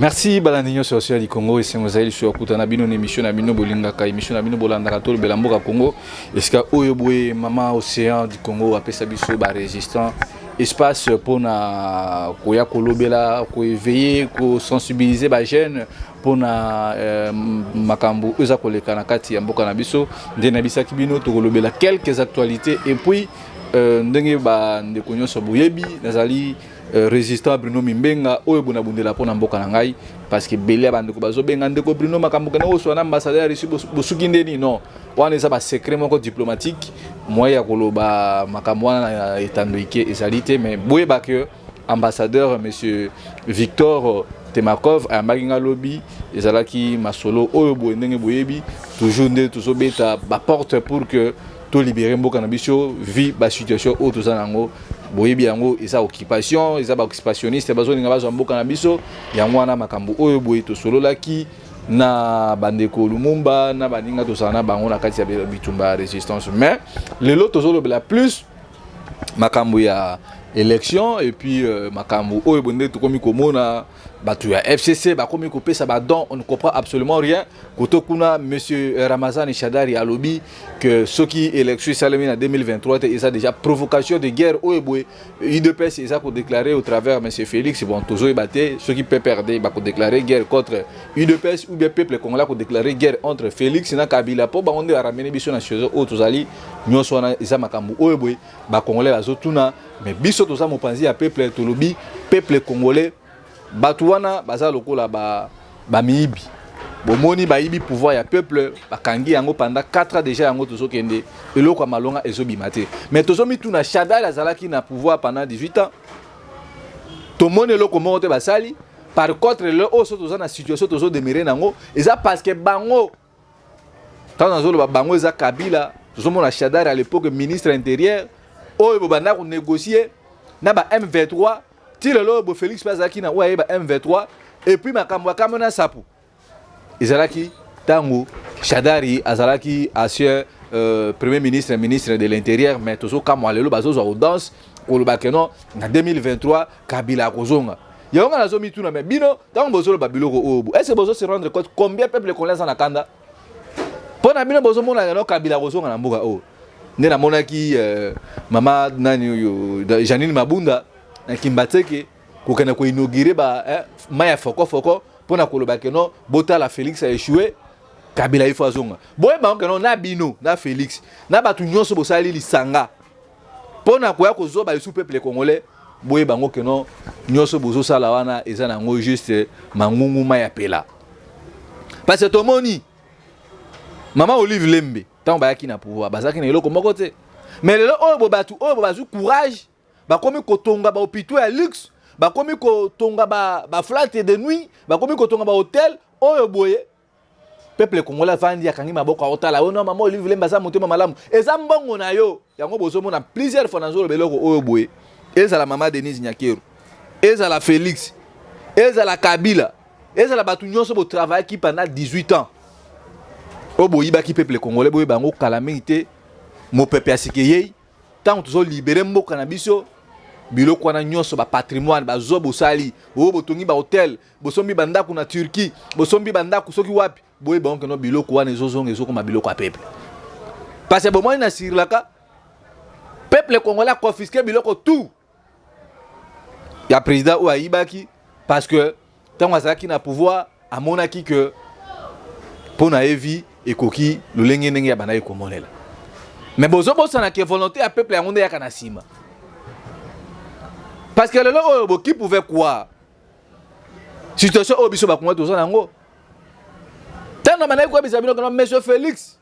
Merci Balandinho social du Congo et c'est Mosaïl sur Kutana Bino émission na Bino Bolingaka émission na Bino Bolandaka to Belamboka Congo est-ce que Oyoboé maman océan du Congo a pesa biso ba résistant espace pour na koya kolobela ko éveiller ko sensibiliser ba jeunes pour na makambo eza koleka na kati ya mboka na biso ndena bisaki bino to kolobela quelques actualités et puis ndenge ba ndeko nyonso boyebi nazali résistant Bruno Mimbenga oyo bona bundela pona mboka na ngai parce que belé bandeko bazo benga ndeko Bruno makambo kana oso na ambassadeur ici bosuki ndeni non wana eza ba secret moko diplomatique moya koloba makambo wana etandoike ezalite mais boyeba que ambassadeur monsieur Victor Temakov a maginga lobby ezalaki masolo oyo boye ndenge boyebi toujours nde tozobeta ba porte pour que to libérer mboka na biso vi ba situation o tozanango boyebi yango eza occupation eza ba occupationniste bazoni nga bazo mboka na biso yango wana makambo oyo boye to sololaki na bandeko Lumumba na baninga tozana bango na kati ya bitumba résistance mais lelo tozolobela plus makambo ya élection et puis makambo oyo bonde to komi komona batu ya FCC ba komi ko pesa ba don on ne comprend absolument rien koto kuna monsieur Ramazani Shadari a lobby que ce qui élection salamine en 2023 c'est déjà provocation de guerre oyo boy UDPS ils a pour déclarer au travers monsieur Félix bon tozo ebaté ceux qui peut perdre ba ko déclarer guerre contre UDPS ou bien peuple congolais ko déclarer guerre entre Félix na Kabila po ba onde ramener biso na chose o tozali nyonso na isa makambo oyo boy ba congolais bazotuna mais biso toza mopanzi ya peuple to lobby peuple congolais Batouana baza lokola ba miibi bomoni ba ibi pouvoir ya peuple bakangi yango pendant 4 ans déjà yango tozo kende eloko malonga ezobimate mais tozo mituna Shadari azalaki na pouvoir pendant 18 ans to mone eloko moko te basali par contre le oso toza na situation tozo demeurer nango eza parce que bango tant nazolo bango eza Kabila tozo mona Shadari à l'époque ministre intérieur oyo bobanda ko négocier na ba M23 Tilelo bo Félix Pazaki na wa M23 et puis makambo kamona sapu ezalaki tango Shadari azalaki ancien premier ministre de l'intérieur mais tozo kamwa lelo bazozo au danse ko lobakeno na 2023 Kabila kozonga yonga nazo mituna mais bino tango bozolo babiloko obu est-ce que bozo se rendre compte combien peuple congolais en akanda pona bino bozo mona no Kabila kozonga na mboka o ndena monaki mama nani yo Janine Mabunda na Kimbateke kokana ko inaugurer ba maya foko pona koloba que non Botala Félix a échoué Kabila il faut azonga boye ba que non na bino na Félix na batu nyonso bosali lisanga pona koya kozoba isu peuple congolais boye bango que non nyonso bozo sala wana eza nango juste mangungu maya pela parce que tomoni mama Olive Lembe tant ba yaki na pouvoir bazaki na eloko moko te mais lelo oyo batu oyo bazu courage bakomi kotonga ba hôpital ya luxe bakomi kotonga ba flat de nuit bakomi kotonga ba hôtel oyo boye peuple congolais vandi akangi maboko otala ono mama Olive Lemba za motema malamu eza mbongo na yo yango bozomo na plusieurs fois nanzolo beloko oyo boye eza la mama Denise Nyakero eza la Félix eza la Kabila eza la batu nyonso bo travail qui pendant 18 ans oyo boyiba ki peuple congolais boye bango calamité mo peuple asikeye tant tozo libérer mboka na biso biloko wana nyonso ba patrimoine ba zobo sali o botongi ba hotel bosombi bandaku na Turquie bosombi bandaku soki wapi boye bango no biloko wana ezozonga ezoko ma biloko ya peuple parce que bomoi na Sri Lanka peuple congolais confisqué biloko tout ya président ou aibaki parce que tant azaki na pouvoir amonaki que pona evi ekoki lolenge ndenge ya bana ekomonela mais bozobo sana que volonté à peuple yango ya kana sima parce que le qui pouvait quoi situation au biso ba kongo to zana ngo tana manai ko bizabino kana monsieur Félix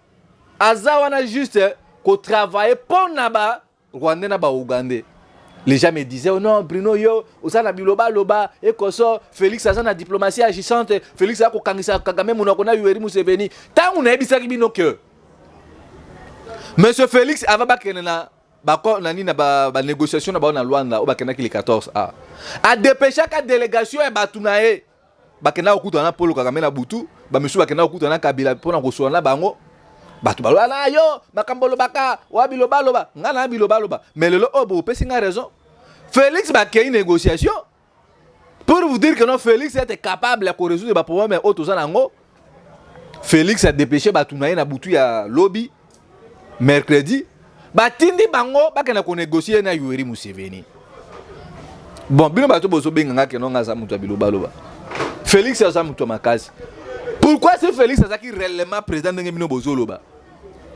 azawana juste ko travailler pour na ba Rwandais na ba Ougandais les gens me disaient oh non Bruno yo osana biloba loba et koso Félix azana diplomatie agissante Félix a ko kangisa Kagame munoko na Yoweri Museveni tangu na ebisaki bino que monsieur Félix avaba kenena bako nani na ba négociation na ba na Luanda o bakena ki le 14 a dépêcher ka délégation e batuna e bakena okuta na Paul Kagame na butu ba monsieur bakena okuta na Kabila pona ko so na bango batu balo na yo makambolo baka wa biloba loba ngana biloba loba mais lelo obo pesi nga raison Félix ba kei négociation pour vous dire que non, Félix était capable de résoudre les problèmes, mais autres en Félix a dépêché Batounaï na boutu ya lobby mercredi. Batindi bango bakena ko négocier na Yoweri Museveni. Bon, bino bato bozo benga ke non ngaza mutu bilo baloba. Félix a mutu makasi. Pourquoi c'est Félix a qui réellement président de bino bozo loba?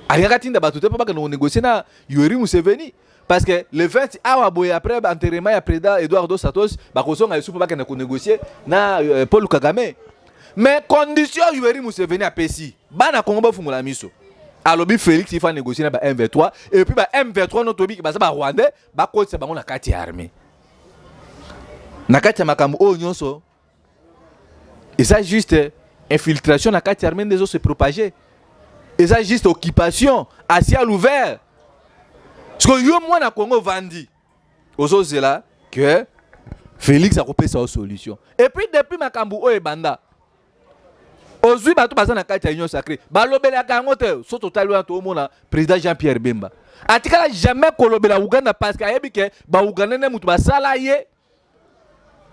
Ariaka tinda bato te pas bakena ko négocier na Yoweri Museveni parce que le 20 awa boy après enterrement ya président Eduardo Santos bakosonga yesu pas bakena ko négocier na Paul Kagame. Mais condition Yoweri Museveni a pesi. Bana Congo ba fumula miso. Alobi Félix il faut négocier na ba M23 et puis ba M23 no tobi ba za Rwandais ba ko tsa bango na kati armée. Na kati makambo o nyonso. Et ça juste infiltration na kati armée des autres se propager. Et ça juste occupation à ciel ouvert. Parce que yo moi na Congo vandi. Ozo zela que Félix a coupé sa solution. Et puis depuis makambo o ebanda Aujourd'hui, bato baza na kati ya union sacrée. Balobela kango te so total wana to mona président Jean-Pierre Bemba. Atikala jamais kolobela Uganda parce que ayebi ke ba Uganda ne mutu basala ye.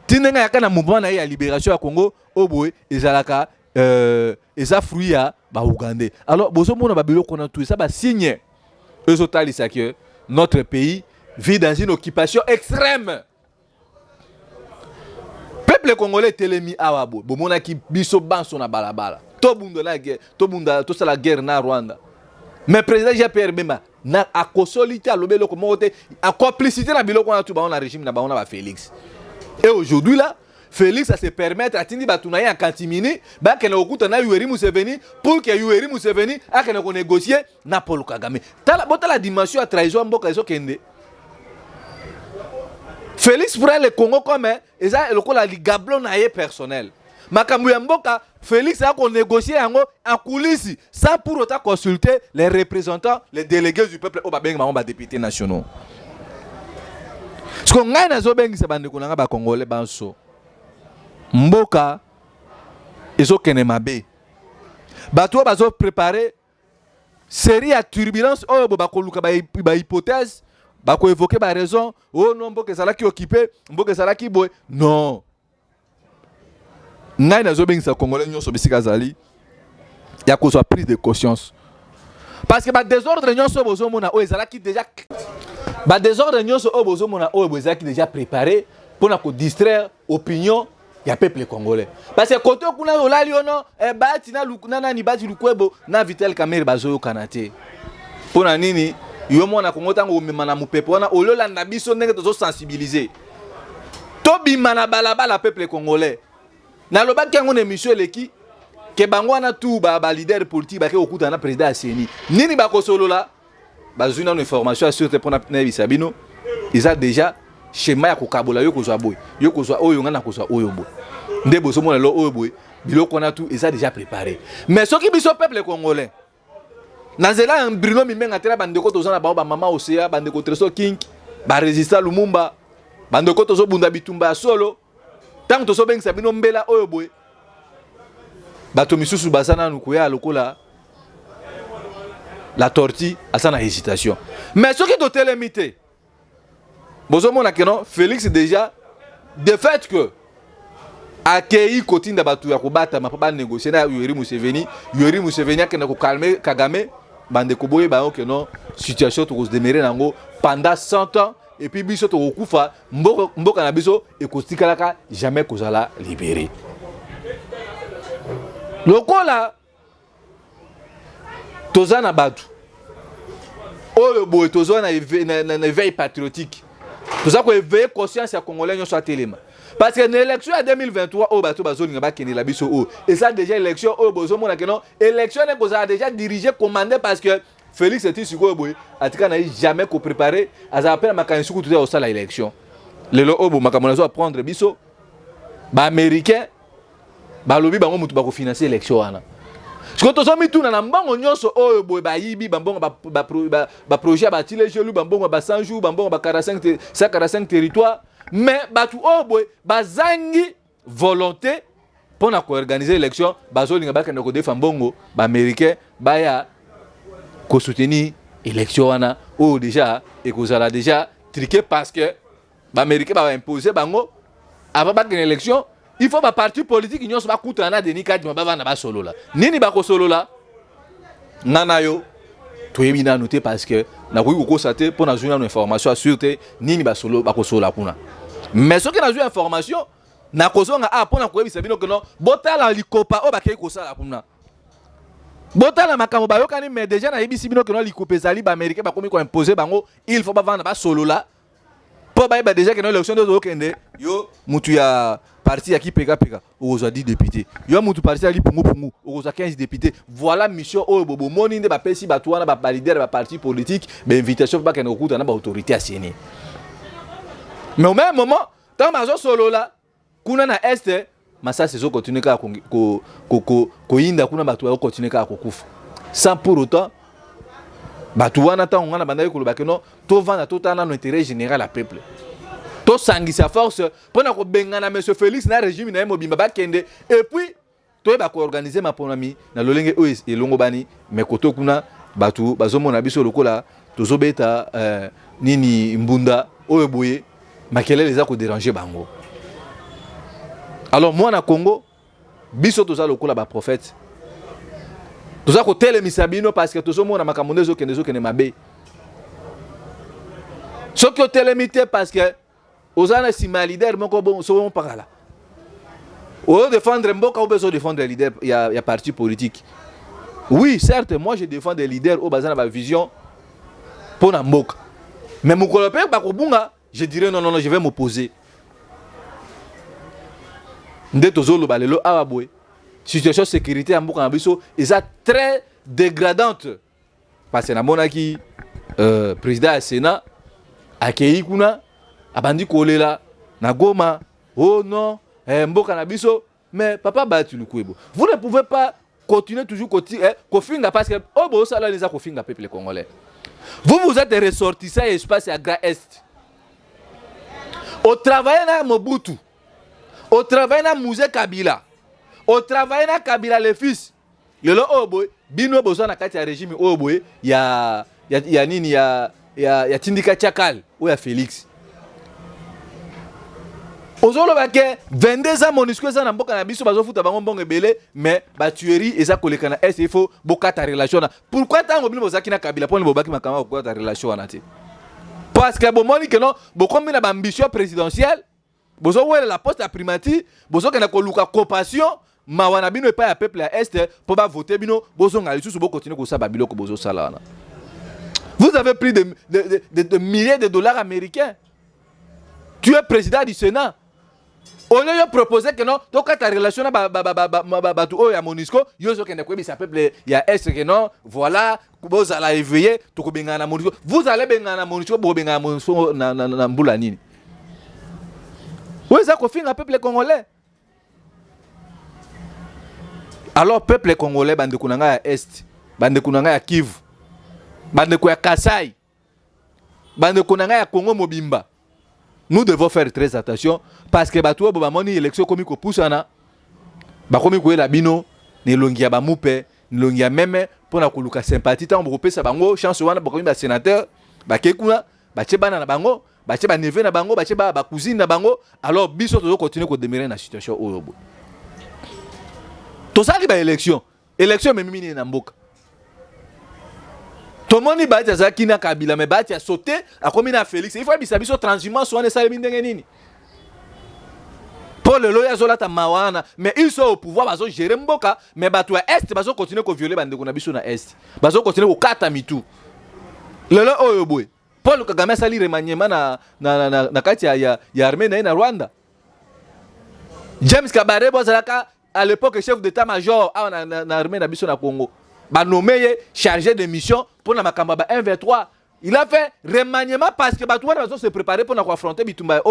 Tinenga yakana mouvement na ya libération ya Congo oboye ezalaka eza fruit ya ba Ugandais. Alors bozo mona ba biloko na tout ça ba signe. Eux totalisa que notre pays vit dans une occupation extrême. Le Congolais telemi awabo bomona ki biso banso na balabala to bunda la guerre to bunda to sala guerre na Rwanda mais président Jean-Pierre Bemba na akosolité alobelo comme côté en complicité na biloko na tout ba on a régime na ba on a Félix et aujourd'hui là Félix ça se permettre atindi batunaye en kantimini ba kena okuta na Yoweri Museveni pour que Yoweri Museveni a kena ko négocier na Paul Kagame tala bota la dimension à trahison mboka eso kende. Félix prend le Congo comme et ça le la ligablon naie personnel. Makambu ya mboka Félix a qu'on négocier en coulisses sans pour autant consulter les représentants, les délégués du peuple au babeng ma députés nationaux. Ce qu'on a na zo bengi sa bande konanga ba congolais banso. Mboka ezo kene mabe. Bato bazo préparer série à turbulence oh ba koluka ba hypothèse. Bako évoquer ba raison oh non mboka sala ki occupé mboka sala ki boy non ngai na zo bengisa congolais nyonso bisika zali ya ko soit prise de conscience parce que ba désordre nyonso bozo mona o ezala ki déjà ba désordre nyonso o bozo mona o ezala ki déjà préparé pour na ko distraire opinion ya peuple congolais parce que côté kuna olali ono e bati na lukuna na ni bati lukwebo na Vital Kamerhe bazo kanate pona nini yo mona Congo tango memana mupepe wana ololanda biso ndenge tozo sensibiliser to bimana balabala peuple congolais na lobaki yango na émission eleki ke bango wana tout ba leader politique ba ke okuta na président Aseni nini ba kosolola bazui na information sur te pona na bisabino ils a déjà schéma ya kokabola yo kozwa boy yo kozwa oyo ngana kozwa oyo boy nde boso mona lo oyo boy biloko na tout ils a déjà préparé mais soki biso peuple congolais Nazela Bruno Mimenga tera bandeko tozana ba mama Osea bandeko Treso King ba résistant Lumumba bandeko tozo bunda bitumba solo tant tozo bengisa bino mbela oyo boy bato misusu basana nukuya lokola la tortue asana hésitation mais ce qui doit limiter bozo mona que non Félix déjà de fait que accueilli kotinda batu ya kobata mapa négocier na Yoweri Museveni akena ko calmer Kagame bande ko boye ba que non situation to se demeurer nango pendant 100 ans et puis biso to okufa mboka na biso e ko stikalaka jamais kozala libéré lokola tozana batu oyo boye tozana na éveil patriotique toza ko éveiller conscience ya congolais nyonso atelema. Parce que l'élection en 2023, oh, bato bazo linga ba kene la biso oh. Et ça déjà élection oh bozo mona que non, élection n'est qu'on a déjà dirigé commandé parce que Félix était sur quoi boy, atika n'a jamais ko préparé, az appel makanisi ko tout au sala élection. Le lo oh bo makamonazo à prendre biso ba américain ba lobi bango mutu ba ko financer élection wana. Parce que tozo mi tuna na mbongo nyonso oh boy ba yibi bambongo ba projet ba tile jelu bambongo ba 100 jours bambongo ba 45 territoires. Mais batu oh boy bazangi volonté pour na organiser l'élection bazo linga ba kende ko defa mbongo ba américain ba ya ko soutenir élection wana oh déjà et ko déjà triqué parce que ba américain ba imposer bango avant ba kende élection il faut ba parti politique nyonso ba kutana Denis Kadima ba vana ba solo là nini ba ko solo là nana yo toyebi na noter parce que na ko ko sate pour na joindre information sûreté nini ba solo ba ko solo là kuna mais ce que na joindre information na kozonga pour na ko yebisa bino que non botala likopa o ba ke ko sala kuna botala makambo ba yokani mais déjà na yebisi bino que non likopa ezali ba américain ba komi ko imposer bango il faut ba vana ba solo là pour ba déjà que non l'élection de okende yo mutu ya parti ya ki peka oza 10 députés yo mutu parti ya li pungu oza 15 députés voilà mission o bobo moni nde ba pesi ba tuana ba leader ba parti politique ba invitation ba kena okuta na ba autorité à seni mais au même moment tant mazo solo là kuna na est masa sezo continuer ka ko inda kuna ba tuwa continuer ka kokufa sans pour autant ba tuana ta ngana banda ko ba keno to vana to tana no intérêt général à peuple to sangisa force pour na ko bengana monsieur Félix na régime na mobimba ba kende et puis to ba ko organiser ma ponami na lolenge o elongo bani mais koto kuna batu bazomona biso lokola tozobeta nini mbunda o eboye makelele za ko déranger bango. Alors moi na Congo biso toza lokola ba prophète toza ko telemisa bino parce que tozomona makambo zo kende mabe ce que telemité parce que Ozana si ma leader moko bon so par là. Au défendre mboka ou besoin défendre les leaders il y a parti politique. Oui, certes, moi je défends des leaders au bazana ba vision pour na mboka. Mais mon collègue ba ko bunga, je dirais non, je vais m'opposer. Nde tozolo balelo awaboy. Situation sécurité en mboka na biso est très dégradante. Parce que na monaki président du Sénat akei kuna abandi kolela na Goma oh non mboka na biso mais papa batu lukwebo vous ne pouvez pas continuer toujours kofinga parce que oh bo sala les a kofinga peuple congolais vous êtes des ressortissants et espace à Grand Est au travail na Mobutu au travail na Mouzé Kabila au travail na Kabila le fils lelo oh boy bino bozo na kati ya régime oh boy ya nini ya Tindika Tchakal ou ya Félix ozolo bake 22 ans MONUSCO za na mboka na biso bazofuta bango mbongo ebele mais ba tuerie eza koleka na est il faut bokata relation na pourquoi tango bino bozaki na Kabila poni bobaki makama bokata relation na te parce que bomoni que non bokombi na ambition présidentielle bozo wele la poste à primati bozo kena koluka compassion mawana bino epa ya peuple à est pour ba voter bino bozo ngali susu bo continuer ko sa babilo ko bozo sala na. Vous avez pris de milliers de dollars américains. Tu es président du Sénat. Au lieu de proposer que non, tu as ta relation avec MONUSCO, il y a est que non, voilà, vous allez éveiller, vous allez benga MONUSCO, vous benga MONUSCO na mbulanini. Où est-ce qu'on fait le peuple congolais? Alors, peuple congolais, bande kunanga à est, bande kunanga à Kivu, bande kunanga à Kasai, bande kunanga à Congo Mobimba. Nous devons faire très attention parce que batu ba moni élection komi ko pusana ba komi ko la bino ne longia ba mupe ne longia meme pona koluka sympathie tant bo pesa bango chance wana ba komi ba sénateur ba kekuna ba chebana na bango ba cheba neve na bango ba cheba ba cousine na bango alors biso to continuer ko demeurer na situation oyo bo to sali ba élection même mini na mboka tout le monde bati azaki na Kabila mais bati a sauté a commis na Félix il faut bisabiso transhumance wana ça le ndenge nini pour le loya zola ta mawana mais ils sont au pouvoir bazo gérer mboka mais batu à est bazo continuer ko violer bande na biso na est bazo continuer ko kata mitu lelo oyo boy Paul Kagame sali remaniement na kati ya armée na Rwanda James Kabarebe bozalaka à l'époque chef d'état-major na armée na biso na Congo ba nommé chargé de mission pour na makamba ba 1v3 il a fait remaniement parce que ba tout va se préparer pour na affronter bitumba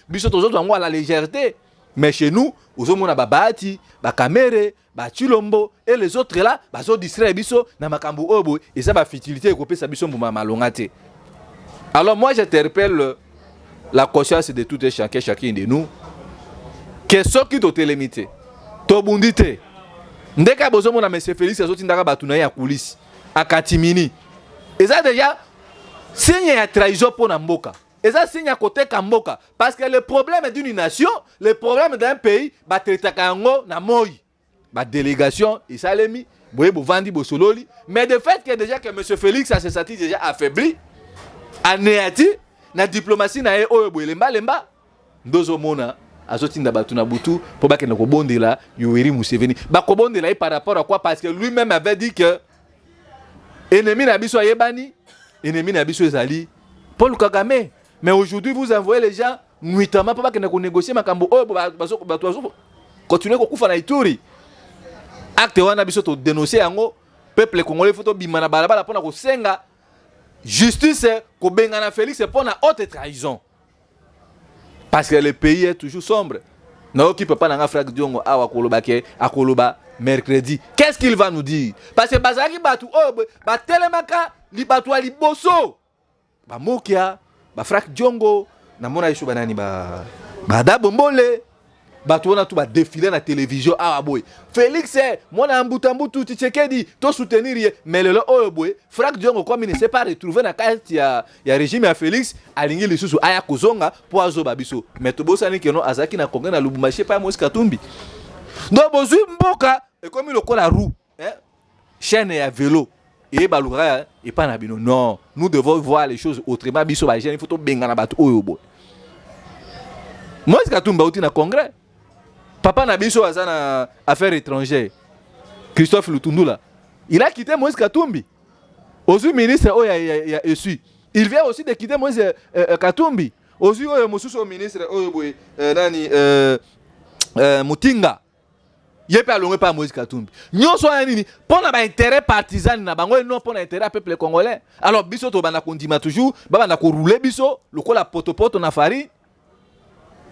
biso tozo zango à la légèreté mais chez nous ozomona ba bati ba kamere ba chilombo et les autres là ba so distraire biso na makambo obo et ça ba futilité ko pesa biso mbuma malongate. Alors moi j'interpelle la conscience de tout et chacun de nous que ce qui doit limiter to bundité ndeka bozomo na monsieur Félix azotindaka batuna ya kulisi akatimini eza déjà signe ya trahison pour na mboka Et ça signe à côté Kamboka. Parce que le problème d'une nation, le problème d'un pays, bah traiter kango na moi. Bah délégation, et ça l'est mis. Boye bo vandi bo sololi. Mais de fait que déjà que M. Félix a se senti déjà affaibli, anéati, na diplomatie na oyo boye lemba. Ndozo mona azotinda batu na butu pour ba ke na ko bondela Yoweri Museveni. Ba ko bondela par rapport à quoi? Parce que lui-même avait dit que ennemi na biso yebani, ennemi na biso ezali Paul Kagame. Mais aujourd'hui, vous envoyez les gens nuitamment pour pas négocier makambo. Oh, continuer à faire na Ituri. Acte wana biso to dénoncer yango peuple congolais faut to bimana balabala pour na ko senga justice ko bengana Félix pour na haute trahison. Parce que le pays est toujours sombre. Non qui peut pas na Frank Diongo awa koloba ke akoloba mercredi. Qu'est-ce qu'il va nous dire? Parce que bazaki batu oh ba telemaka li batu ali boso. Ba mokia ba Frank Diongo na mona iso banani ba da bombole batu wana tu ba défiler na télévision ah boy Félix mona mbutambutu Tshisekedi to soutenir mais le oh boy Frank Diongo comme il ne s'est pas retrouvé na carte ya régime ya Félix alingi lisusu aya kozonga po azoba biso mais to bosani ke no azaki na konga na Lubumbashi pa Moïse Katumbi donc bozui mboka et comme le la roue chaîne ya vélo et baluka et pas na bino non nous devons voir les choses autrement biso ba jeune il faut to benga na batu oyo boy Moïse Katumbi uti na congrès papa na biso azana affaires étrangères Christophe Lutundula il a quitté Moïse Katumbi aussi ministre oyo ya esui il vient aussi de quitter Moïse Katumbi aussi oyo mosusu ministre oyo boy nani Mutinga yepe alongwe pa Moïse Katumbi nyonso ya nini pona ba intérêt partisan na bango non pona intérêt peuple congolais alors biso to bana kondima toujours ba bana ko rouler biso lokola poto na farine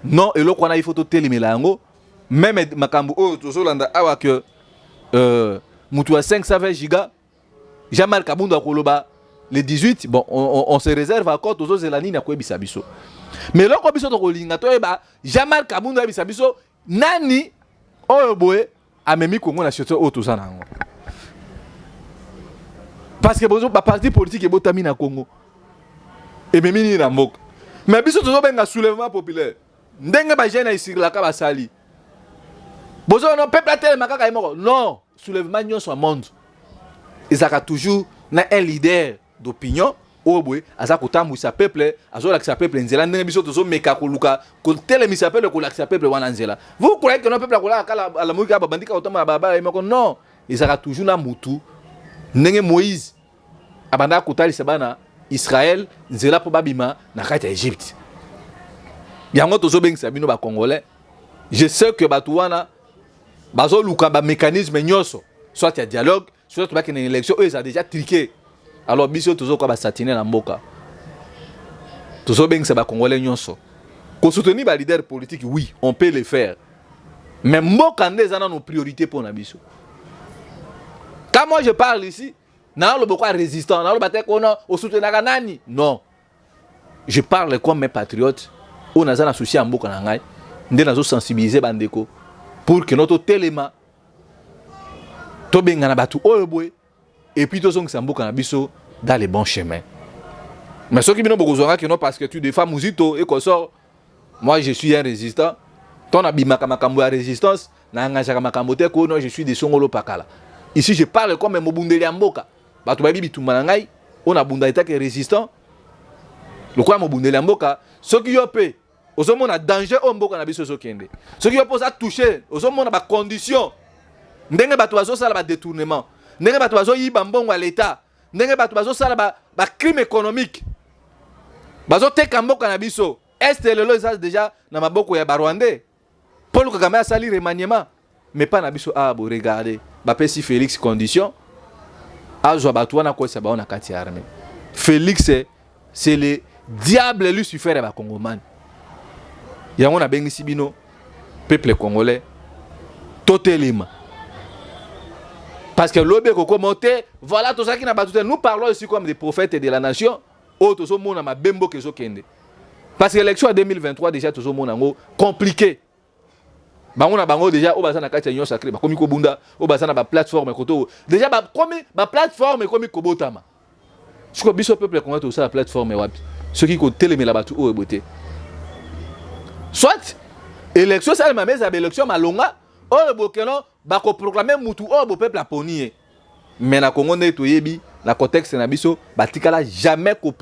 non et lokwana il faut to telimela yango même makambo oyo tozolanda awa que mutu a 520 giga Jean-Marc Kabunda koloba le 18 bon on se réserve encore tozozela nini akoyebisa biso mais loko biso to kolinga to eba Jean-Marc Kabunda yebisa biso nani oyo boye amemi Congo na chete oyo tozana yango parce que bozo ba parti politique ebotami na Congo ememi nini na mboka mais biso tozobenga soulèvement populaire ndenge ba jeune isirlaka basali bozo non peuple a tellement kaka imoko non soulèvement nyonso a monde ezaka toujours na un leader d'opinion oyo boye aza kotambwisa peuple azolakisa peuple nzela ndenge biso tozomeka koluka kotelemisa peuple kolakisa peuple wana nzela vous croyez que non peuple akolaka kala ala moyika babandika otama babala imoko non ezaka toujours na mutu ndenge Moïse abanda kotalisa bana Israël nzela po babima na kati ya Égypte yango tozobengisa bino ba Congolais je sais que batu wana bazoluka ba mécanisme nyonso soit ya dialogue soit ba kene élection eux a déjà triqué alors biso tozoka ba satiner na mboka tozobengisa ba Congolais nyonso ko soutenir ba leader politique oui on peut le faire mais mboka ndezana nos priorités pour na biso quand moi je parle ici na lo boko résistant na lo batek ono o soutenaka nani non je parle comme mes patriotes on a un souci en mboka na ngai ndé nazo sensibiliser bandeko pour que notre téléma to benga na batu oyo boy et puis tozong sa mboka na biso dans les bons chemins mais ceux qui bino bokozonga que non parce que tu défends muzito et qu'on sort moi je suis un résistant ton abimaka makambo ya résistance na ngajaka makambo te ko non je suis de songolo pakala ici je parle comme mobundeli ya mboka batu babi bitumba na ngai on a bunda etake résistant le quoi mobundeli ya mboka ceux qui yopé ozomona danger o mboka na biso sokende ceux qui opposent à toucher ozomona ba condition ndenge batu bazosala ba détournement ndenge batu bazoyiba mbongo à l'état ndenge batu bazosala ba crime économique bazoteka mboka na biso est lelo eza déjà na maboko ya barwandais Paul Kagame asali remaniement mais pas na biso ah bo regardez ba pesi Félix condition azwa batu wana ko seba on a kati armée Félix c'est le diable Lucifer ba Congomani yango na bengisi bino peuple congolais totelima parce que l'obé koko monté voilà tout ça qui n'a pas tout nous parlons ici comme des prophètes de la nation auto so mona ma bembo kezo kende parce que l'élection en 2023 déjà tout so mona ngo compliqué bango na bango déjà o bazana kati union sacrée ba komi ko bunda o bazana ba plateforme koto déjà ba komi ba plateforme komi kobotama siko biso peuple congolais tout ça la plateforme wapi ceux qui côté les melabatu o eboté soit élection ça ma mesa élection malonga o ebokelo ba ko proclamer mutu o bo peuple aponi mais na Congo ne toyebi na contexte na biso batikala jamais ko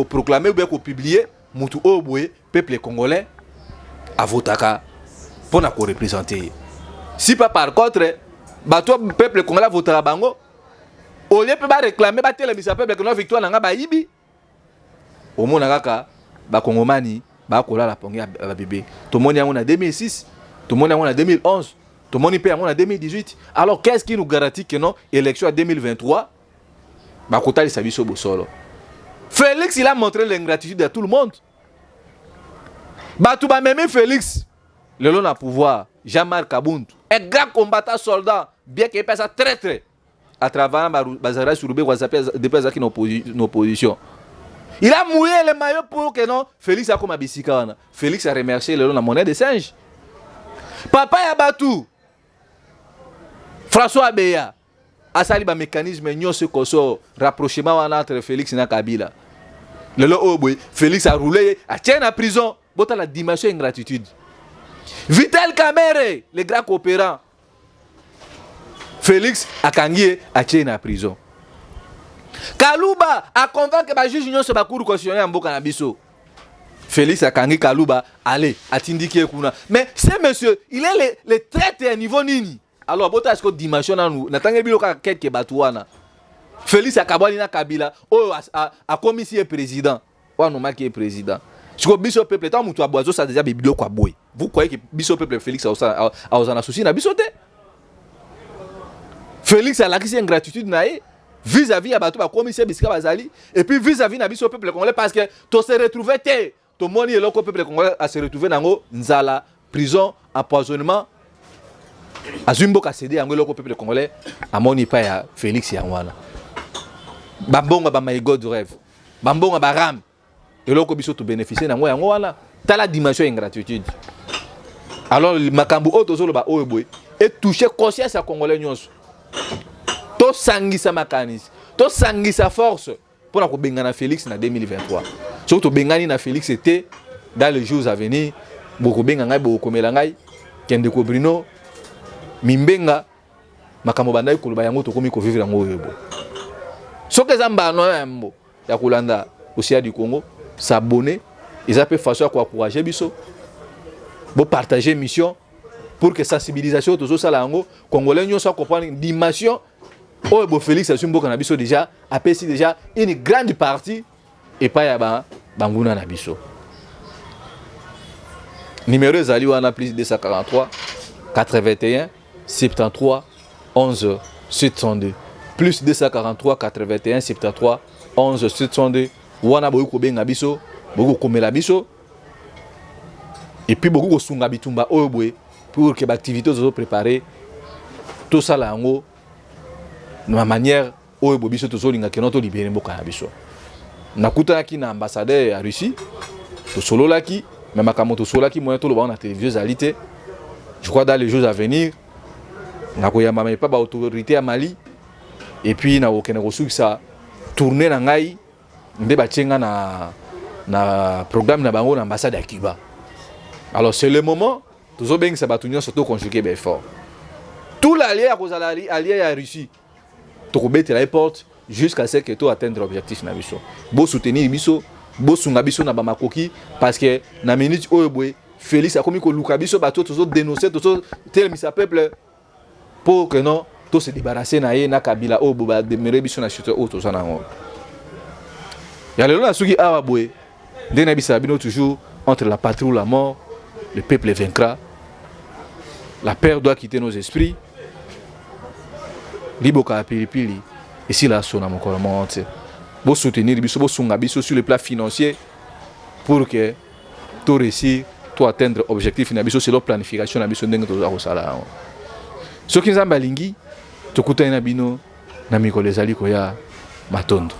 proclamer ou bien ko publier mutu o boye peuple congolais a votaka pour na ko représenter si pas par contre bato peuple congolais votera bango au lieu de réclamer le peuple que notre victoire n'a pas yibi au monde kaka ba kongomani ba kola la pongi ba bébé tout le monde y a en 2006 tout le monde y a en 2011 tout le monde y a en 2018 alors qu'est-ce qui nous garantit que non élection en 2023 ba kota li sabiso bosolo Félix il a montré l'ingratitude à tout le monde ba tout ba même Félix le long à pouvoir Jean-Marc Kabundu un grand combattant soldat bien qu'il passe très très à travers Bazara Souroubé depuis qu'il est en opposition. Il a mouillé le maillot pour que non Félix a comme Abisika. Félix a remercié le long la monnaie de singe. Papa Yabatou François Abeya a sali ba mécanisme nyo se koso rapprochement entre Félix et Kabila. Le long Félix a roulé a tient en prison. Bota la dimension ingratitude. Vital Kamerhe, le grand coopérant. Félix a kangié a tient en prison. Kalouba a convaincu que le juge union se ba cour constitutionnelle en Mboka na biso. Félix a kangi Kalouba allez a tindiki kuna. Mais ce monsieur, il est le traite à niveau nini. Alors bota est-ce que dimension na nous natangi bilo ka quelques batouana. Félix a kabali na Kabila o a commissaire président. Wa no maki président. Si vous biso peuple tant mutu abozo ça déjà bibilo kwa boy. Vous croyez que biso peuple Félix a osana souci na biso te? Félix a l'acquis ingratitude naé vis-à-vis à bateau commissaire Bisika Bazali et puis vis-à-vis na biso peuple congolais parce que to se retrouver te to moni et le peuple congolais a se retrouver nango nzala prison empoisonnement azumbo ka cédé yango le peuple congolais a moni pa ya Félix ya wana bambonga ba my god rêve bambonga ba ram et le biso to bénéficier nango yango wana ta la dimension ingratitude alors makambu auto zolo ba oyeboy et toucher conscience à congolais nyonso to sangisa makanis to sangisa force pour na bengana Félix na 2023 surtout bengani na Félix c'était dans les jours à venir boko benganga boko komela ngai kende ko Bruno mimbenga makambo bandai kuluba yango to komi ko vivre yango yebo soke zamba no yambo ya kulanda osia du Congo s'abonner ils appellent façon à encourager biso bo partager mission pour que sensibilisation to ça la yango congolais nyonso comprendre dimension oh bon Félix Asumbo Kanabiso déjà appelle déjà une grande partie et pas ya banguna nabiso numéro zali wana plus 243 81 73 11 702 plus 243 81 73 11 702 wana boyo ko benga biso boyo komela biso et puis boyo ko sunga bitumba oyobwe pour que l'activité soit préparée tout ça là en de ma manière où bobiso to solinga que notre libérer mboka na biso nakuta ki na ambassadeur à Russie to solo là qui mais makamoto solo là qui moyen to le na télévisionalité je crois dans les jours à venir nakoya mama pas ba autorité à Mali et puis na okena ko ça tourner na ngai nde ba tchenga na programme na bango na ambassade à Cuba alors c'est le moment toujours bien que ça va tout surtout conjuguer bien fort tout l'allié à cause allié à Russie to kobete la porte jusqu'à ce que tu atteindre l'objectif na biso bo soutenir biso bo sunga biso na bamakoki parce que na minute oyeboy Félix a commis ko luka biso bato toujours dénoncer toujours tel misa peuple pour que non tout se débarrasser na ye na Kabila o ba demeurer biso na chute auto ça na ngo ya lelo na suki awa boy de na bisa bino toujours entre la patrie ou la mort le peuple vaincra la peur doit quitter nos esprits liboka pilipili et si la sona mon corps monte bo soutenir biso bo sunga biso sur le plan financier pour que tout réussir tout atteindre objectif na biso c'est la planification na biso ndenge to za kosala soki nzamba lingi to kutana bino na mikolo ezali ko ya matondo